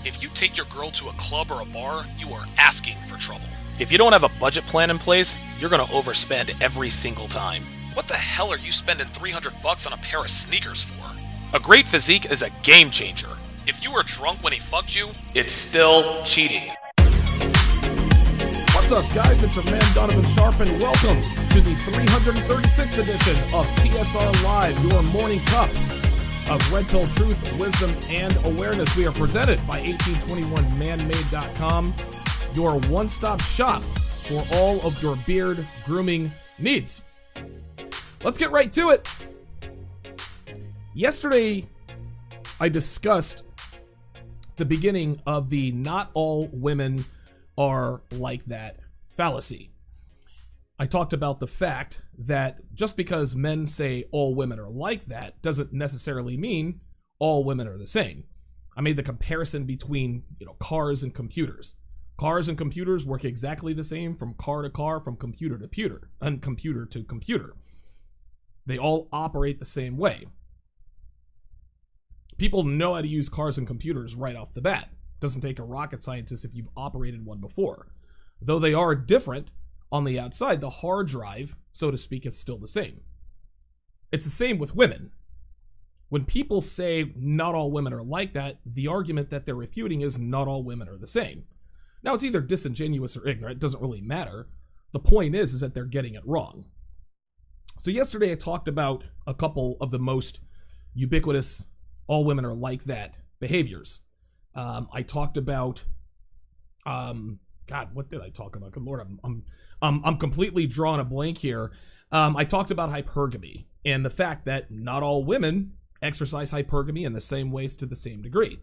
If you take your girl to a club or a bar, you are asking for trouble. If you don't have a budget plan in place, you're gonna overspend every single time. What the hell are you spending $300 on a pair of sneakers for? A great physique is a game changer. If you were drunk when he fucked you, it's still cheating. What's up, guys? It's your man Donovan Sharpe, and welcome to the 336th edition of TSR Live, your morning cup of red pill truth, wisdom, and awareness. We are presented by 1821manmade.com, your one-stop shop for all of your beard grooming needs. Let's get right to it. Yesterday, I discussed the beginning of the not all women are like that fallacy. I talked about the fact that just because men say all women are like that doesn't necessarily mean all women are the same. I made the comparison between, cars and computers. Cars and computers work exactly the same from car to car, from computer to computer, and computer to computer. They all operate the same way. People know how to use cars and computers right off the bat. Doesn't take a rocket scientist if you've operated one before. Though they are different on the outside, the hard drive, so to speak, is still the same. It's the same with women. When people say not all women are like that, the argument that they're refuting is not all women are the same. Now, it's either disingenuous or ignorant. It doesn't really matter. The point is that they're getting it wrong. So yesterday I talked about a couple of the most ubiquitous all women are like that behaviors. I talked about, God, what did I talk about? Good Lord, I'm completely drawing a blank here. I talked about hypergamy and the fact that not all women exercise hypergamy in the same ways to the same degree.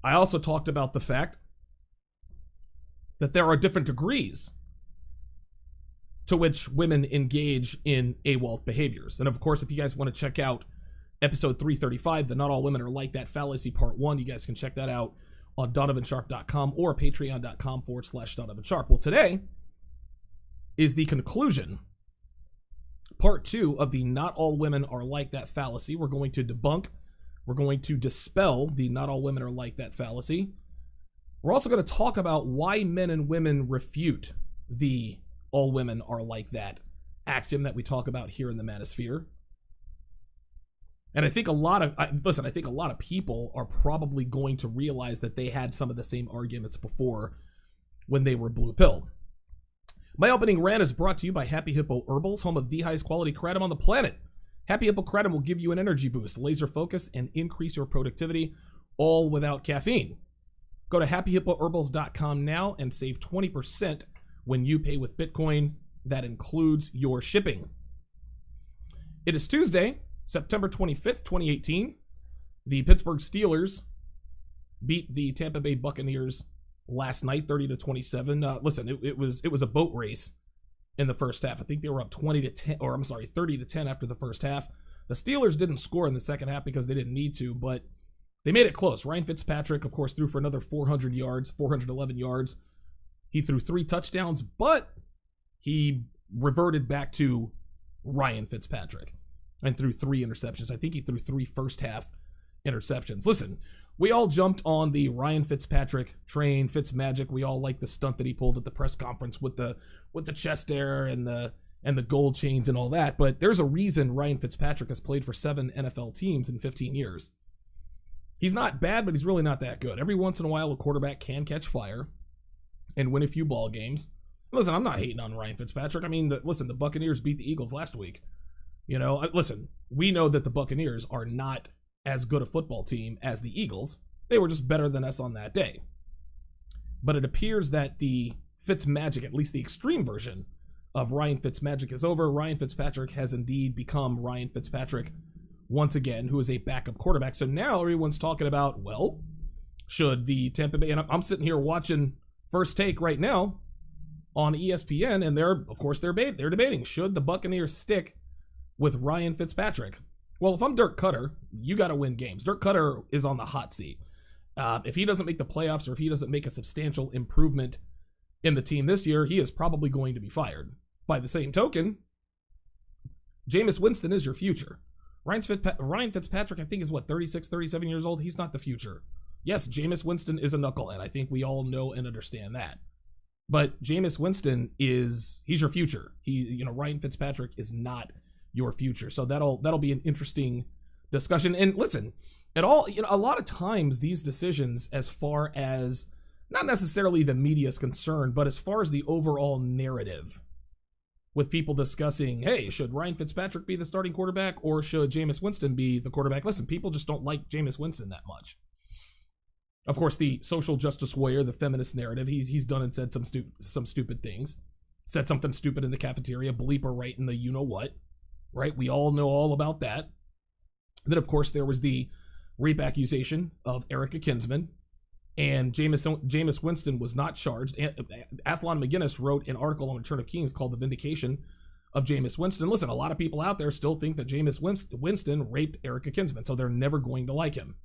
I also talked about the fact that there are different degrees to which women engage in AWOL behaviors. And of course, if you guys want to check out episode 335, the Not All Women Are Like That Fallacy Part 1, you guys can check that out on donovansharpe.com or patreon.com/DonovanSharpe. Well, today is the conclusion, part 2 of the Not All Women Are Like That Fallacy. We're going to dispel the Not All Women Are Like That fallacy. We're also going to talk about why men and women refute the all women are like that axiom that we talk about here in the manosphere. And I think a lot of people are probably going to realize that they had some of the same arguments before when they were blue pill. My opening rant is brought to you by Happy Hippo Herbals, home of the highest quality kratom on the planet. Happy Hippo kratom will give you an energy boost, laser focus, and increase your productivity, all without caffeine. Go to happyhippoherbals.com now and save 20% when you pay with Bitcoin. That includes your shipping. It is Tuesday, September 25th, 2018. The Pittsburgh Steelers beat the Tampa Bay Buccaneers last night, 30-27. Listen, it was a boat race in the first half. I think they were up 30-10 after the first half. The Steelers didn't score in the second half because they didn't need to, but they made it close. Ryan Fitzpatrick, of course, threw for another 411 yards. He threw 3 touchdowns, but he reverted back to Ryan Fitzpatrick and threw 3 interceptions. I think he threw 3 first-half interceptions. Listen, we all jumped on the Ryan Fitzpatrick train, Fitzmagic. We all liked the stunt that he pulled at the press conference with the chest hair and the gold chains and all that. But there's a reason Ryan Fitzpatrick has played for 7 NFL teams in 15 years. He's not bad, but he's really not that good. Every once in a while, a quarterback can catch fire and win a few ball games. Listen, I'm not hating on Ryan Fitzpatrick. I mean, the Buccaneers beat the Eagles last week. Listen, we know that the Buccaneers are not as good a football team as the Eagles. They were just better than us on that day. But it appears that the Fitzmagic, at least the extreme version of Ryan Fitzmagic, is over. Ryan Fitzpatrick has indeed become Ryan Fitzpatrick once again, who is a backup quarterback. So now everyone's talking about, well, should the Tampa Bay, and I'm sitting here watching First Take right now on ESPN, and they're debating, should the Buccaneers stick with Ryan Fitzpatrick? Well, if I'm Dirk Cutter, you got to win games. Dirk Cutter is on the hot seat. If he doesn't make the playoffs, or if he doesn't make a substantial improvement in the team this year, he is probably going to be fired. By the same token, Jameis Winston is your future. Ryan Fitzpatrick, I think, is 36, 37 years old. He's not the future Yes, Jameis Winston is a knucklehead. I think we all know and understand that. But Jameis Winston he's your future. Ryan Fitzpatrick is not your future. So that'll be an interesting discussion. And listen, a lot of times these decisions, as far as not necessarily the media is concerned, but as far as the overall narrative, with people discussing, hey, should Ryan Fitzpatrick be the starting quarterback or should Jameis Winston be the quarterback? Listen, people just don't like Jameis Winston that much. Of course, the social justice warrior, the feminist narrative, he's done and said some stupid things. Said something stupid in the cafeteria, bleeper right in the you-know-what, right? We all know all about that. Then, of course, there was the rape accusation of Erica Kinsman, and Jameis Winston was not charged. Athlon McGinnis wrote an article on Return of Kings called The Vindication of Jameis Winston. Listen, a lot of people out there still think that Jameis Winston raped Erica Kinsman, so they're never going to like him.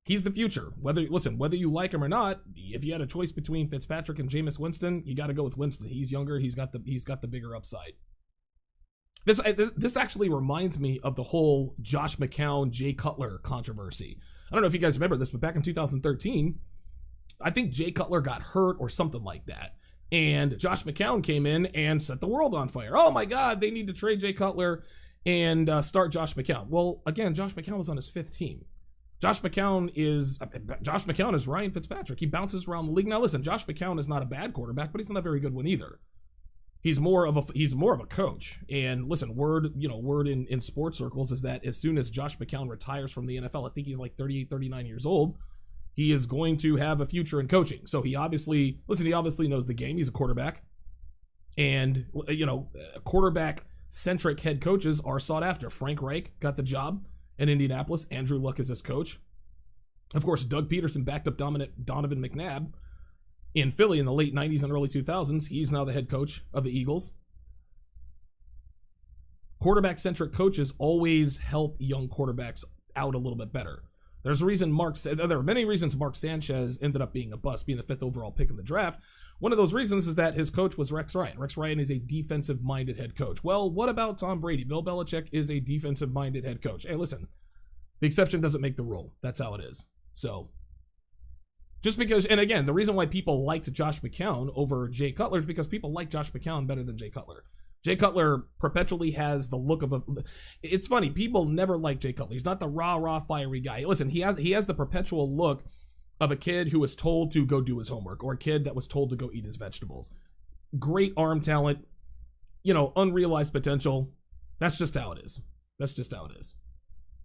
He's the future. Whether you like him or not, if you had a choice between Fitzpatrick and Jameis Winston, you got to go with Winston. He's younger. He's got the bigger upside. This actually reminds me of the whole Josh McCown, Jay Cutler controversy. I don't know if you guys remember this, but back in 2013, I think Jay Cutler got hurt or something like that. And Josh McCown came in and set the world on fire. Oh my God, they need to trade Jay Cutler and start Josh McCown. Well, again, Josh McCown was on his fifth team. Josh McCown is Ryan Fitzpatrick. He bounces around the league. Now listen, Josh McCown is not a bad quarterback, but he's not a very good one either. He's more of a coach. And listen, word in sports circles is that as soon as Josh McCown retires from the NFL, I think he's like 38, 39 years old, he is going to have a future in coaching. So he obviously knows the game. He's a quarterback. And quarterback-centric head coaches are sought after. Frank Reich got the job in Indianapolis. Andrew Luck is his coach. Of course, Doug Peterson backed up Donovan McNabb in Philly in the late 90s and early 2000s. He's now the head coach of the Eagles. Quarterback-centric coaches always help young quarterbacks out a little bit better. There are many reasons Mark Sanchez ended up being a bust, being the 5th overall pick in the draft. One of those reasons is that his coach was Rex Ryan. Rex Ryan is a defensive-minded head coach. Well, what about Tom Brady? Bill Belichick is a defensive-minded head coach. Hey, listen, the exception doesn't make the rule. That's how it is. So, just because, and again, the reason why people liked Josh McCown over Jay Cutler is because people like Josh McCown better than Jay Cutler. Jay Cutler perpetually has the look of it's funny, people never like Jay Cutler. He's not the rah-rah fiery guy. Listen, he has the perpetual look of a kid who was told to go do his homework, or a kid that was told to go eat his vegetables. Great arm talent, unrealized potential. That's just how it is.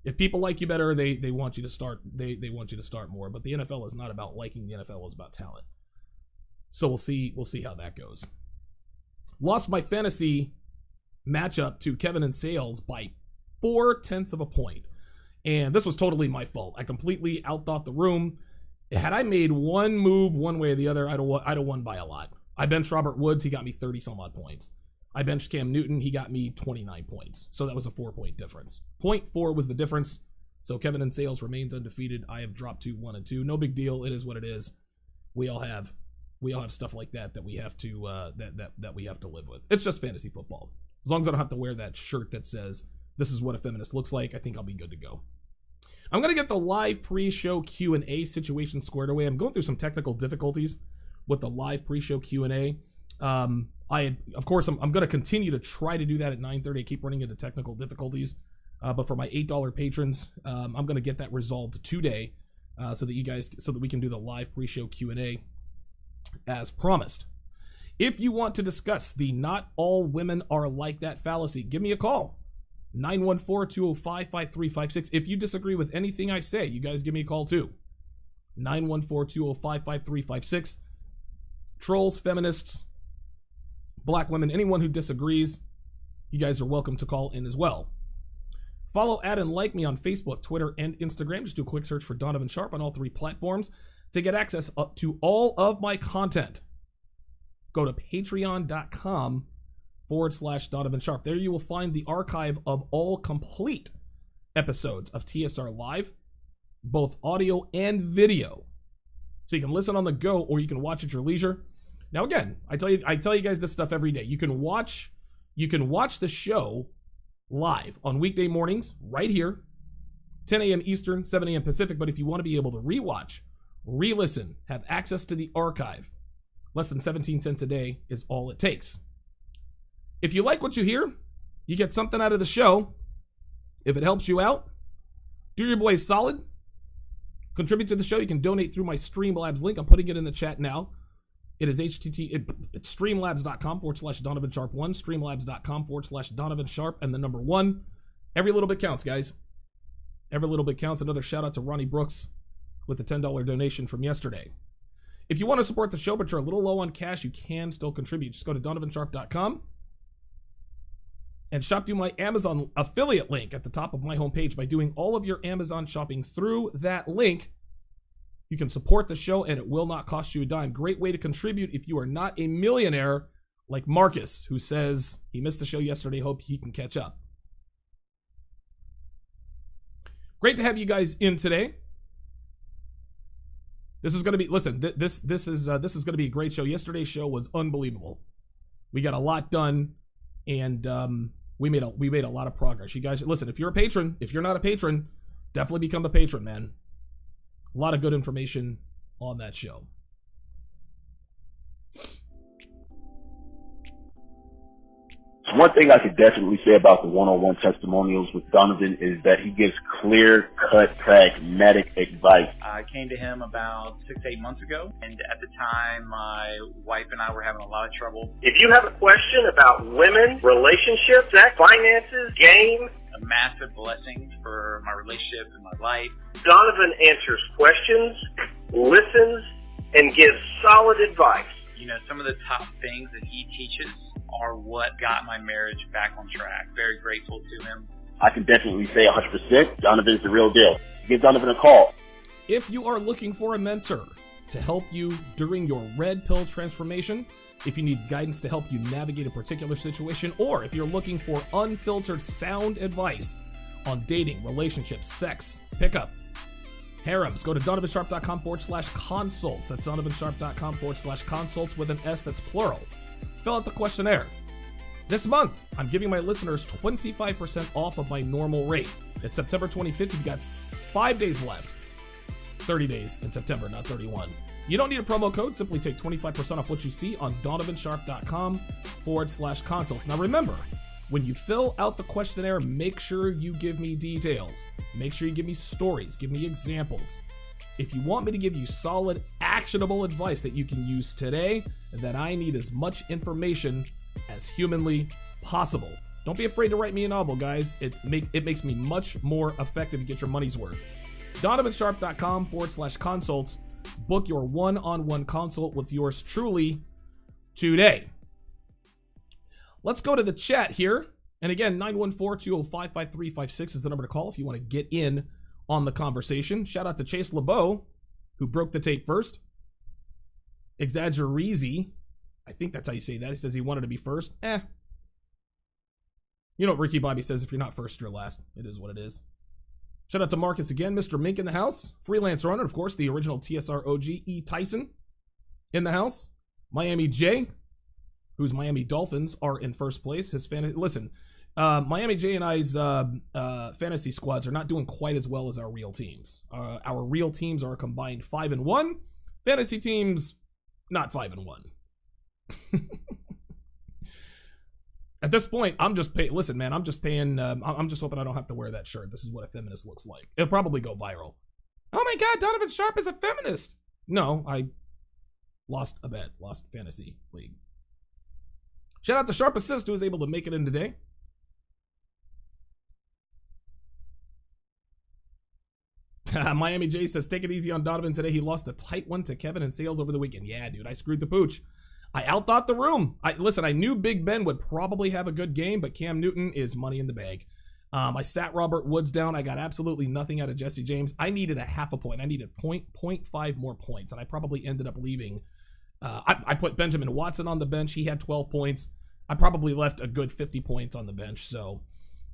If people like you better, they want you to start. They want you to start more. But the NFL is not about liking. The NFL is about talent. So we'll see how that goes. Lost my fantasy matchup to Kevin and Sales by 0.4 of a point. And this was totally my fault. I completely outthought the room. Had I made one move one way or the other, I'd have won by a lot. I benched Robert Woods. He got me 30-some odd points. I benched Cam Newton. He got me 29 points. So that was a 4-point difference. 0.4 was the difference. So Kevin and Sales remains undefeated. I have dropped to 1-2. No big deal. It is what it is. We all have stuff like that we have to that we have to live with. It's just fantasy football. As long as I don't have to wear that shirt that says this is what a feminist looks like, I think I'll be good to go. I'm gonna get the live pre-show Q&A situation squared away. I'm going through some technical difficulties with the live pre-show Q&A. I'm gonna continue to try to do that at 9:30. I keep running into technical difficulties, but for my $8 patrons, I'm gonna get that resolved today, so that we can do the live pre-show Q&A. As promised. If you want to discuss the not all women are like that fallacy, give me a call. 914-205-5356. If you disagree with anything I say, you guys give me a call too. 914-205-5356. Trolls, feminists, black women, anyone who disagrees, you guys are welcome to call in as well. Follow, add, and like me on Facebook, Twitter, and Instagram. Just do a quick search for Donovan Sharpe on all 3 platforms. To get access up to all of my content, go to patreon.com/Donovan Sharpe. There you will find the archive of all complete episodes of TSR Live, both audio and video. So you can listen on the go or you can watch at your leisure. Now again, I tell you guys this stuff every day. You can watch the show live on weekday mornings right here 10 a.m. Eastern, 7 a.m. Pacific. But if you want to be able to rewatch, re-listen, have access to the archive, less than 17 cents a day is all it takes. If you like what you hear, you get something out of the show. If it helps you out, do your boys solid. Contribute to the show. You can donate through my Streamlabs link. I'm putting it in the chat now. It is it's streamlabs.com/Donovan Sharpe 1, streamlabs.com/Donovan Sharpe, and the number 1. Every little bit counts, guys. Every little bit counts. Another shout out to Ronnie Brooks with the $10 donation from yesterday. If you want to support the show, but you're a little low on cash, you can still contribute. Just go to donovansharpe.com and shop through my Amazon affiliate link at the top of my homepage. By doing all of your Amazon shopping through that link, you can support the show and it will not cost you a dime. Great way to contribute if you are not a millionaire like Marcus, who says he missed the show yesterday. Hope he can catch up. Great to have you guys in today. This is going to be, listen, this is going to be a great show. Yesterday's show was unbelievable. We got a lot done, and we made a lot of progress. You guys, listen, if you're a patron, if you're not a patron, definitely become a patron, man. A lot of good information on that show. One thing I could definitely say about the one-on-one testimonials with Donovan is that he gives clear-cut, pragmatic advice. I came to him about 6 to 8 months ago, and at the time, my wife and I were having a lot of trouble. If you have a question about women, relationships, sex, finances, game, A massive blessing for my relationship and my life. Donovan answers questions, listens, and gives solid advice. You know, some of the top things that he teaches are what got my marriage back on track. Very grateful to him. I can definitely say 100% Donovan's the real deal. Give Donovan a call. If you are looking for a mentor to help you during your red pill transformation, if you need guidance to help you navigate a particular situation, or if you're looking for unfiltered sound advice on dating, relationships, sex, pickup, harems, go to donovansharpe.com/consults. That's donovansharpe.com/consults with an S that's plural. Fill out the questionnaire. This month, I'm giving my listeners 25% off of my normal rate. It's September 25th. You've got 5 days left. 30 days in September, not 31. You don't need a promo code. Simply take 25% off what you see on donovansharpe.com/consults. Now remember, when you fill out the questionnaire, make sure you give me details. Make sure you give me stories. Give me examples. If you want me to give you solid, actionable advice that you can use today, then I need as much information as humanly possible. Don't be afraid to write me a novel, guys. It makes me much more effective to get your money's worth. donovansharpe.com/consults. Book your one-on-one consult with yours truly today. Let's go to the chat here. And again, 914-205-5356 is the number to call if you want to get in on the conversation. Shout out to Chase LeBeau, who broke the tape first. Exaggerizi, I think that's how you say that. He says he wanted to be first. You know what Ricky Bobby says, if you're not first, you're last. It is what it is. Shout out to Marcus again, Mr. Mink in the house. Freelance runner, of course, the original TSR OG, E. Tyson in the house. Miami J, whose Miami Dolphins are in first place. His listen, Miami J and I's fantasy squads are not doing quite as well as our real teams. Our real teams are a combined 5-1. Fantasy teams, not 5-1. At this point, I'm just paying. Listen, man, I'm just paying. I'm just hoping I don't have to wear that shirt. This is what a feminist looks like. It'll probably go viral. Oh my God, Donovan Sharpe is a feminist. No, I lost a bet. Lost fantasy league. Shout out to Sharpe Assist, who was able to make it in today. Miami J says, take it easy on Donovan today. He lost a tight one to Kevin and Sales over the weekend. Yeah, dude, I screwed the pooch. I outthought the room. Listen, I knew Big Ben would probably have a good game, but Cam Newton is money in the bag. I sat Robert Woods down. I got absolutely nothing out of Jesse James. I needed a half a point. I needed 0.5 more points, and I probably ended up leaving. I put Benjamin Watson on the bench. He had 12 points. I probably left a good 50 points on the bench. So,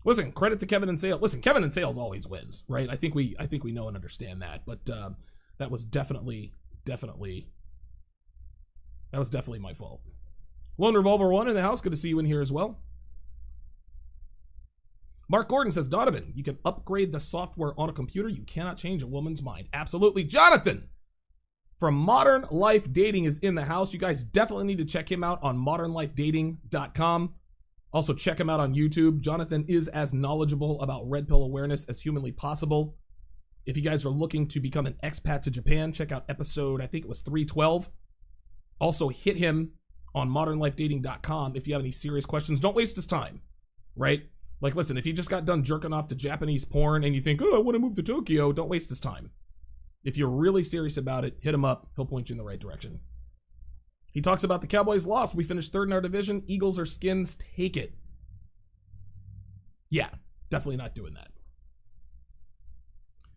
listen, credit to Kevin and Sales. Listen, Kevin and Sales always wins, right? I think we know and understand that. But that was definitely my fault. Lone Revolver 1 in the house. Good to see you in here as well. Mark Gordon says, Donovan, you can upgrade the software on a computer. You cannot change a woman's mind. Absolutely. Jonathan from Modern Life Dating is in the house. You guys definitely need to check him out on modernlifedating.com. Also, check him out on YouTube. Jonathan is as knowledgeable about red pill awareness as humanly possible. If you guys are looking to become an expat to Japan, check out episode, I think it was 312. Also, hit him on modernlifedating.com if you have any serious questions. Don't waste his time, right? Like, listen, if you just got done jerking off to Japanese porn and you think, oh, I want to move to Tokyo, don't waste his time. If you're really serious about it, hit him up. He'll point you in the right direction. He talks about the Cowboys lost. We finished third in our division. Eagles or Skins, take it. Yeah, definitely not doing that.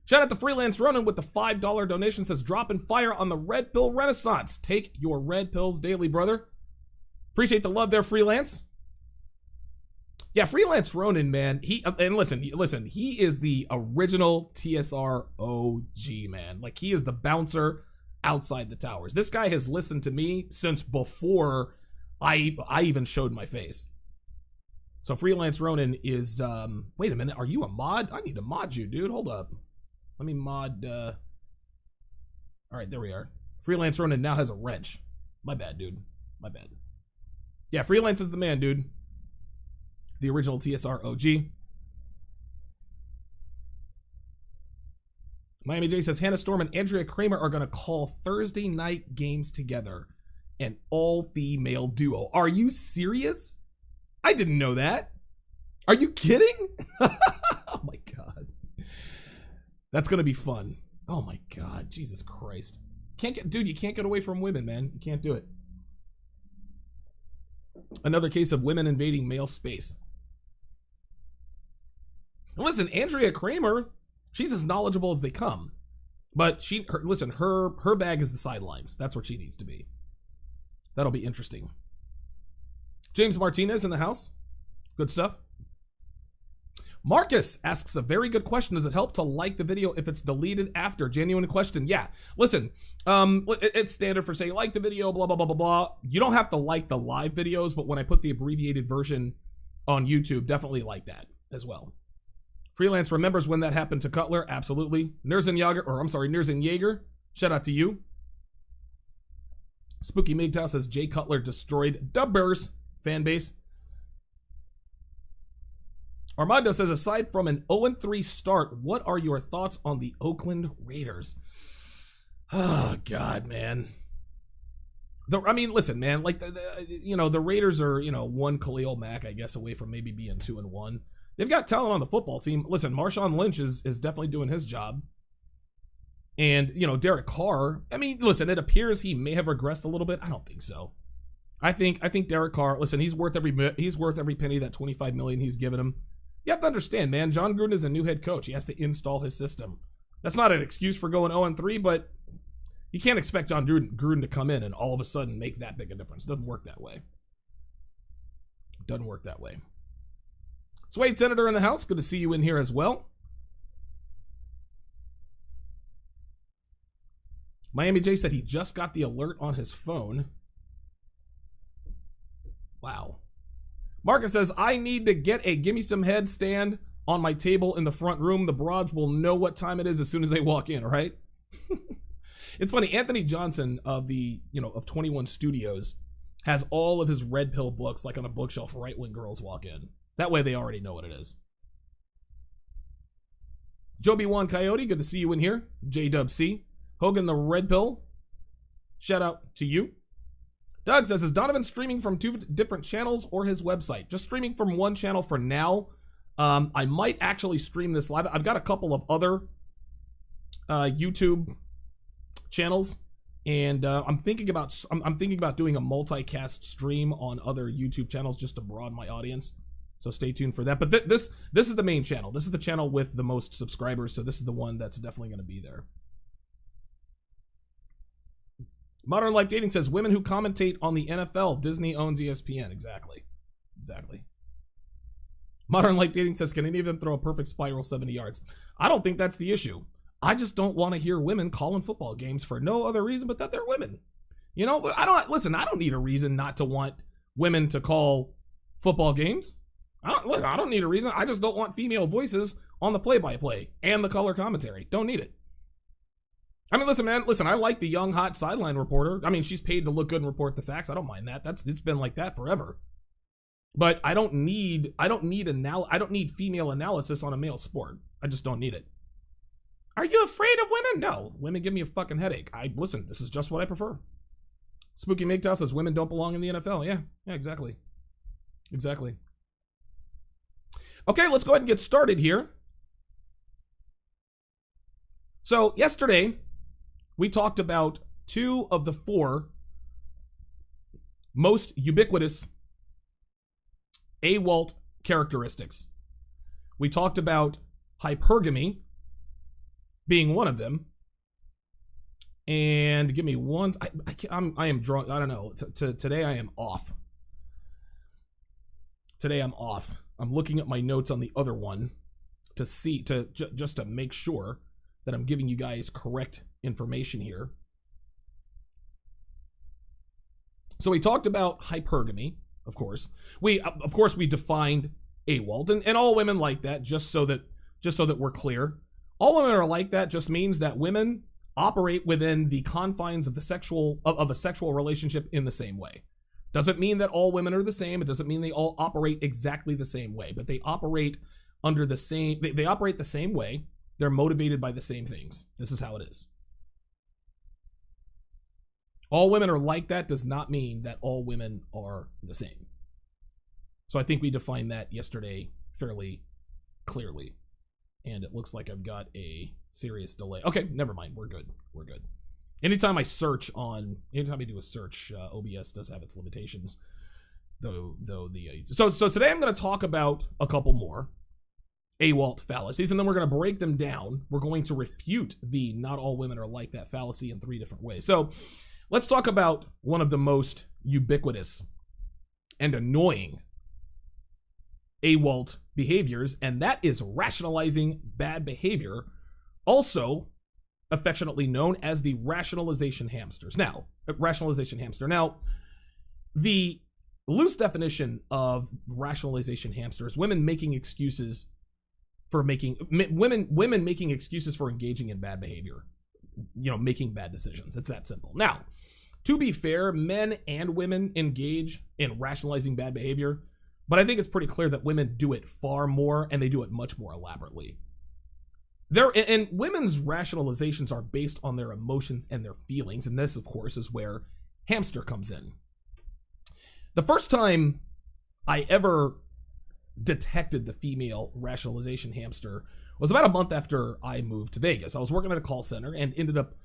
Shout out to Freelance Ronan with the $5 donation. Says, dropping fire on the red pill renaissance. Take your red pills daily, brother. Appreciate the love there, Freelance. Yeah, Freelance Ronan, man. And listen, he is the original TSR OG, man. Like, he is the bouncer outside the towers. This guy has listened to me since before I even showed my face. So Freelance Ronan is, wait a minute, are you a mod? I need to mod you, dude. Hold up. Let me mod, all right, there we are. Freelance Ronan now has a wrench. My bad, dude. My bad. Yeah, Freelance is the man, dude. The original TSR OG. Miami J says, Hannah Storm and Andrea Kramer are going to call Thursday night games together. An all-female duo. Are you serious? I didn't know that. Are you kidding? Oh my God. That's going to be fun. Oh my God. Jesus Christ. Dude, you can't get away from women, man. You can't do it. Another case of women invading male space. Listen, Andrea Kramer, she's as knowledgeable as they come. But her bag is the sidelines. That's where she needs to be. That'll be interesting. James Martinez in the house. Good stuff. Marcus asks a very good question. Does it help to like the video if it's deleted after? Genuine question. Yeah. Listen, it's standard for saying like the video, blah, blah, blah, blah, blah. You don't have to like the live videos, but when I put the abbreviated version on YouTube, definitely like that as well. Freelance remembers when that happened to Cutler. Absolutely. Nerzen Jaeger. Shout out to you. Spooky MGTOW says Jay Cutler destroyed Dubbers fan base. Armando says, aside from an 0-3 start, what are your thoughts on the Oakland Raiders? Oh, God, man. Listen, man, like, the Raiders are, one Khalil Mack, I guess, away from maybe being 2-1. They've got talent on the football team. Listen, Marshawn Lynch is definitely doing his job. And, Derek Carr, listen, it appears he may have regressed a little bit. I don't think so. I think Derek Carr, listen, he's worth every penny that $25 million he's given him. You have to understand, man, John Gruden is a new head coach. He has to install his system. That's not an excuse for going 0-3, but you can't expect John Gruden to come in and all of a sudden make that big a difference. It doesn't work that way. Doesn't work that way. Swade Senator in the house. Good to see you in here as well. Miami J said he just got the alert on his phone. Wow. Marcus says, I need to get a gimme some head stand on my table in the front room. The broads will know what time it is as soon as they walk in, right? It's funny, Anthony Johnson of of 21 Studios has all of his red pill books like on a bookshelf right when girls walk in. That way they already know what it is. Joby One Coyote, good to see you in here. JWC. Hogan the Red Pill. Shout out to you. Doug says, is Donovan streaming from 2 different channels or his website? Just streaming from one channel for now. I might actually stream this live. I've got a couple of other YouTube channels, and I'm thinking about doing a multicast stream on other YouTube channels just to broaden my audience. So stay tuned for that. But this is the main channel. This is the channel with the most subscribers. So this is the one that's definitely going to be there. Modern Life Dating says, women who commentate on the NFL, Disney owns ESPN. Exactly. Modern Life Dating says, can any of them throw a perfect spiral 70 yards? I don't think that's the issue. I just don't want to hear women calling football games for no other reason but that they're women. I don't need a reason not to want women to call football games. I don't need a reason. I just don't want female voices on the play-by-play and the color commentary. Don't need it. I mean, listen, man. Listen, I like the young, hot sideline reporter. I mean, she's paid to look good and report the facts. I don't mind that. It's been like that forever. But I don't need female analysis on a male sport. I just don't need it. Are you afraid of women? No. Women give me a fucking headache. Listen, this is just what I prefer. Spooky MGTOW says women don't belong in the NFL. Yeah, exactly. Exactly. Okay, let's go ahead and get started here. So, yesterday, we talked about 2 of the 4 most ubiquitous AWOLT characteristics. We talked about hypergamy being one of them. And give me one. I am drunk. I don't know. Today I am off. Today I'm off. I'm looking at my notes on the other one to see, just to make sure that I'm giving you guys correct information here. So we talked about hypergamy, of course. We defined AWOLT, and all women like that, just so that we're clear. All women are like that just means that women operate within the confines of a sexual relationship in the same way. Doesn't mean that all women are the same. It doesn't mean they all operate exactly the same way, but they operate under the same. They operate the same way. They're motivated by the same things. This is how it is. All women are like that does not mean that all women are the same. So I think we defined that yesterday fairly clearly. And it looks like I've got a serious delay. Okay, never mind. We're good. Anytime I do a search, OBS does have its limitations. So today I'm going to talk about a couple more AWOLT fallacies, and then we're going to break them down. We're going to refute the not all women are like that fallacy in 3 different ways. So let's talk about one of the most ubiquitous and annoying AWOLT behaviors, and that is rationalizing bad behavior, also affectionately known as the rationalization hamster. Now, the loose definition of rationalization hamster is women making excuses for engaging in bad behavior, making bad decisions. It's that simple. Now, to be fair, men and women engage in rationalizing bad behavior, but I think it's pretty clear that women do it far more, and they do it much more elaborately. And women's rationalizations are based on their emotions and their feelings, and this, of course, is where hamster comes in. The first time I ever detected the female rationalization hamster was about a month after I moved to Vegas. I was working at a call center and ended up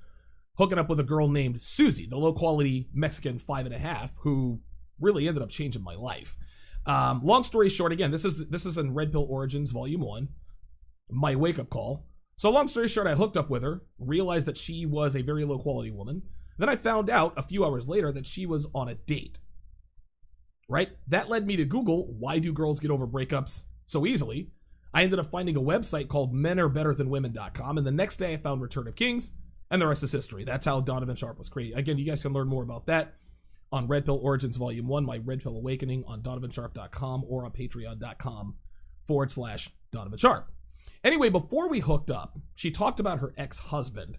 hooking up with a girl named Susie, the low-quality Mexican 5.5, who really ended up changing my life. Long story short, again, this is in Red Pill Origins Volume 1, my wake-up call. So long story short, I hooked up with her, realized that she was a very low-quality woman. Then I found out a few hours later that she was on a date. Right? That led me to Google, why do girls get over breakups so easily? I ended up finding a website called menarbetterthanwomen.com, and the next day I found Return of Kings, and the rest is history. That's how Donovan Sharpe was created. Again, you guys can learn more about that on Red Pill Origins Volume 1, my Red Pill Awakening on DonovanSharpe.com or on patreon.com/Donovan Sharpe. Anyway, before we hooked up, she talked about her ex-husband,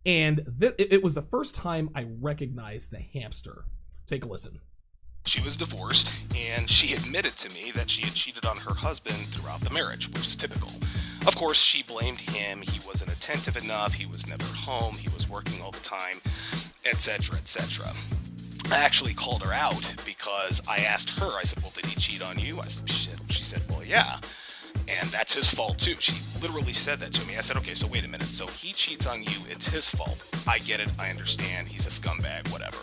and it was the first time I recognized the hamster. Take a listen. She was divorced, and she admitted to me that she had cheated on her husband throughout the marriage, which is typical. Of course, she blamed him. He wasn't attentive enough. He was never home. He was working all the time, etc., etc. I actually called her out because I asked her, I said, well, did he cheat on you? I said, shit. She said, well, yeah. And that's his fault, too. She literally said that to me. I said, okay, so wait a minute. So he cheats on you. It's his fault. I get it. I understand. He's a scumbag, whatever.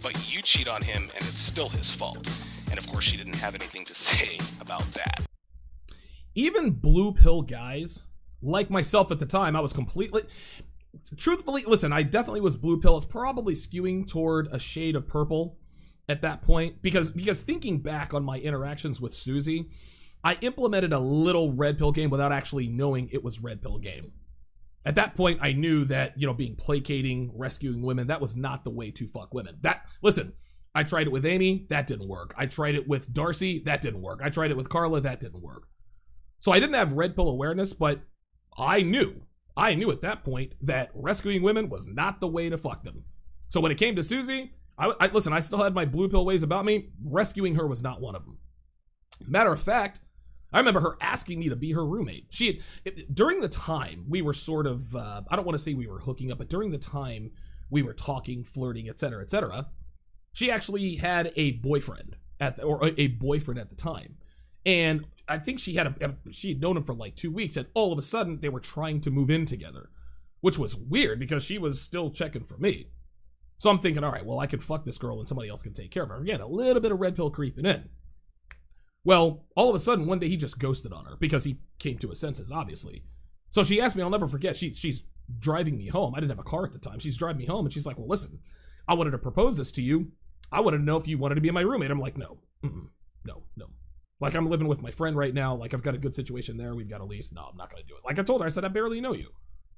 But you cheat on him, and it's still his fault. And, of course, she didn't have anything to say about that. Even blue pill guys, like myself at the time, I was completely... Truthfully, listen, I definitely was blue pill. It's probably skewing toward a shade of purple at that point. Because thinking back on my interactions with Susie... I implemented a little red pill game without actually knowing it was red pill game. At that point, I knew that, being placating, rescuing women, that was not the way to fuck women. Listen, I tried it with Amy, that didn't work. I tried it with Darcy, that didn't work. I tried it with Carla, that didn't work. So I didn't have red pill awareness, but I knew at that point that rescuing women was not the way to fuck them. So when it came to Susie, listen, I still had my blue pill ways about me. Rescuing her was not one of them. Matter of fact, I remember her asking me to be her roommate. During the time we were sort of, I don't want to say we were hooking up, but during the time we were talking, flirting, etc., she actually had a boyfriend or a boyfriend at the time. And I think she had known him for like 2 weeks, and all of a sudden they were trying to move in together, which was weird because she was still checking for me. So I'm thinking, all right, well, I can fuck this girl and somebody else can take care of her. Again, a little bit of red pill creeping in. Well, all of a sudden, one day he just ghosted on her because he came to his senses, obviously. So she asked me, I'll never forget, she's driving me home. I didn't have a car at the time. She's driving me home, and she's like, well, listen, I wanted to propose this to you. I wanted to know if you wanted to be my roommate. I'm like, no. No. Like, I'm living with my friend right now. Like, I've got a good situation there. We've got a lease. No, I'm not going to do it. Like I told her, I said, I barely know you.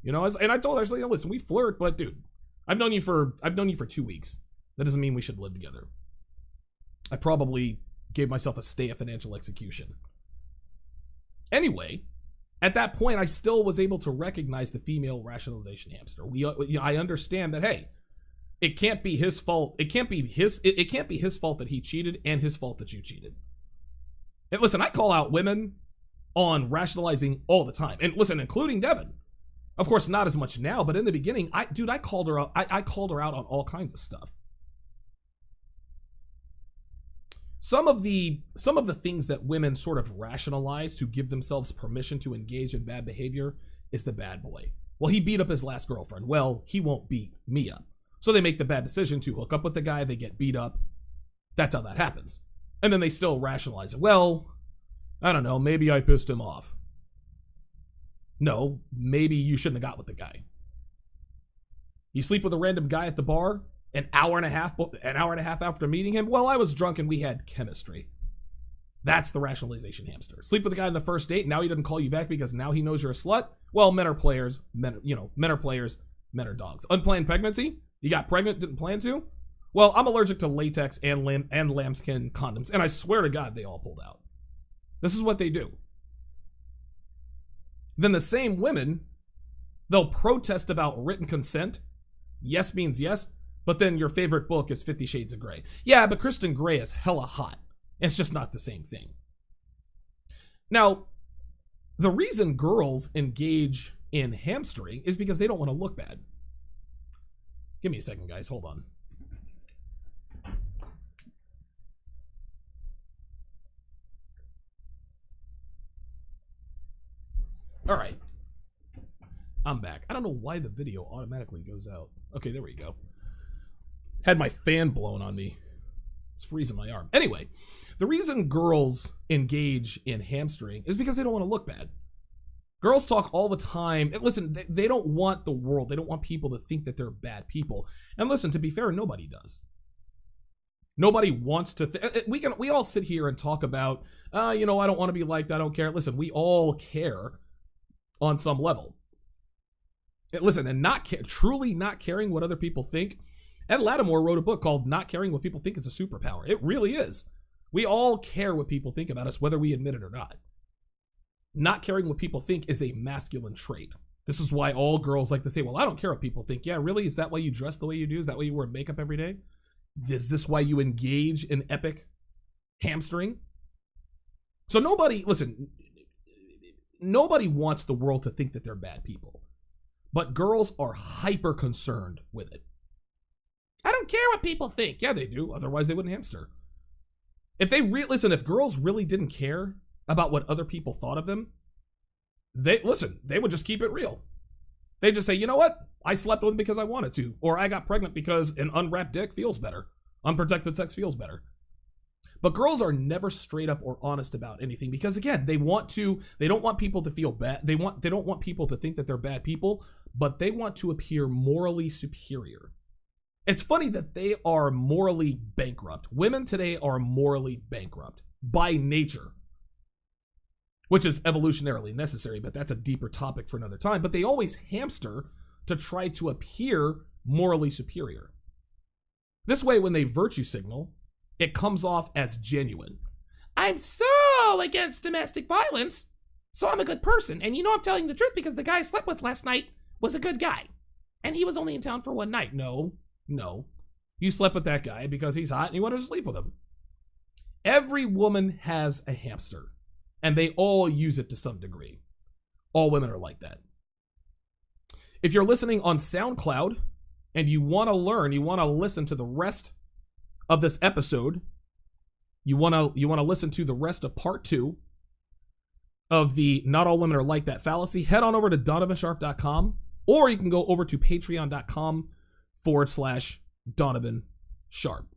And I told her, I said, listen, we flirt, but dude, I've known you for 2 weeks. That doesn't mean we should live together. I probably gave myself a stay at financial execution. Anyway, at that point, I still was able to recognize the female rationalization hamster. I understand that, hey, it can't be his fault. It can't be his fault that he cheated and his fault that you cheated. And listen, I call out women on rationalizing all the time. And listen, including Devin. Of course, not as much now, but in the beginning, I called her out. I called her out on all kinds of stuff. Some of the things that women sort of rationalize to give themselves permission to engage in bad behavior is the bad boy. Well, he beat up his last girlfriend. Well, he won't beat me up. So they make the bad decision to hook up with the guy. They get beat up. That's how that happens. And then they still rationalize it. Well, I don't know. Maybe I pissed him off. No, maybe you shouldn't have got with the guy. You sleep with a random guy at the bar an hour and a half after meeting him. Well, I was drunk and we had chemistry. That's the rationalization hamster. Sleep with a guy on the first date. Now he doesn't call you back because now he knows you're a slut. Well, men are players. Men are players. Men are dogs. Unplanned pregnancy. You got pregnant, didn't plan to. Well, I'm allergic to latex and lambskin condoms, and I swear to God, they all pulled out. This is what they do. Then the same women, they'll protest about written consent. Yes means yes, but then your favorite book is 50 Shades of Grey. Yeah, but Kristen Grey is hella hot. It's just not the same thing. Now, the reason girls engage in hamstering is because they don't want to look bad. Give me a second, guys. Hold on. All right. I'm back. I don't know why the video automatically goes out. Okay, there we go. Had my fan blown on me. It's freezing my arm. Anyway, the reason girls engage in hamstering is because they don't want to look bad. Girls talk all the time. And listen, they don't want the world. They don't want people to think that they're bad people. And listen, to be fair, nobody does. Nobody wants to. We all sit here and talk about, I don't want to be liked. I don't care. Listen, we all care on some level. Listen, and truly not caring what other people think. Ed Lattimore wrote a book called Not Caring What People Think is a Superpower. It really is. We all care what people think about us, whether we admit it or not. Not caring what people think is a masculine trait. This is why all girls like to say, well, I don't care what people think. Yeah, really? Is that why you dress the way you do? Is that why you wear makeup every day? Is this why you engage in epic hamstering? So nobody wants the world to think that they're bad people. But girls are hyper concerned with it. I don't care what people think. Yeah, they do. Otherwise, they wouldn't hamster. If girls really didn't care about what other people thought of them, they would just keep it real. They'd just say, you know what? I slept with him because I wanted to. Or I got pregnant because an unwrapped dick feels better. Unprotected sex feels better. But girls are never straight up or honest about anything because, again, they don't want people to feel bad. They don't want people to think that they're bad people, but they want to appear morally superior. It's funny that they are morally bankrupt. Women today are morally bankrupt by nature, which is evolutionarily necessary, but that's a deeper topic for another time. But they always hamster to try to appear morally superior. This way, when they virtue signal, it comes off as genuine. I'm so against domestic violence, so I'm a good person. And I'm telling the truth because the guy I slept with last night was a good guy. And he was only in town for one night. No. You slept with that guy because he's hot and you wanted to sleep with him. Every woman has a hamster, and they all use it to some degree. All women are like that. If you're listening on SoundCloud and you want to learn, you want to listen to the rest of this episode, you want to listen to the rest of part 2 of the Not All Women Are Like That fallacy, head on over to donovansharpe.com, or you can go over to patreon.com/Donovan Sharpe.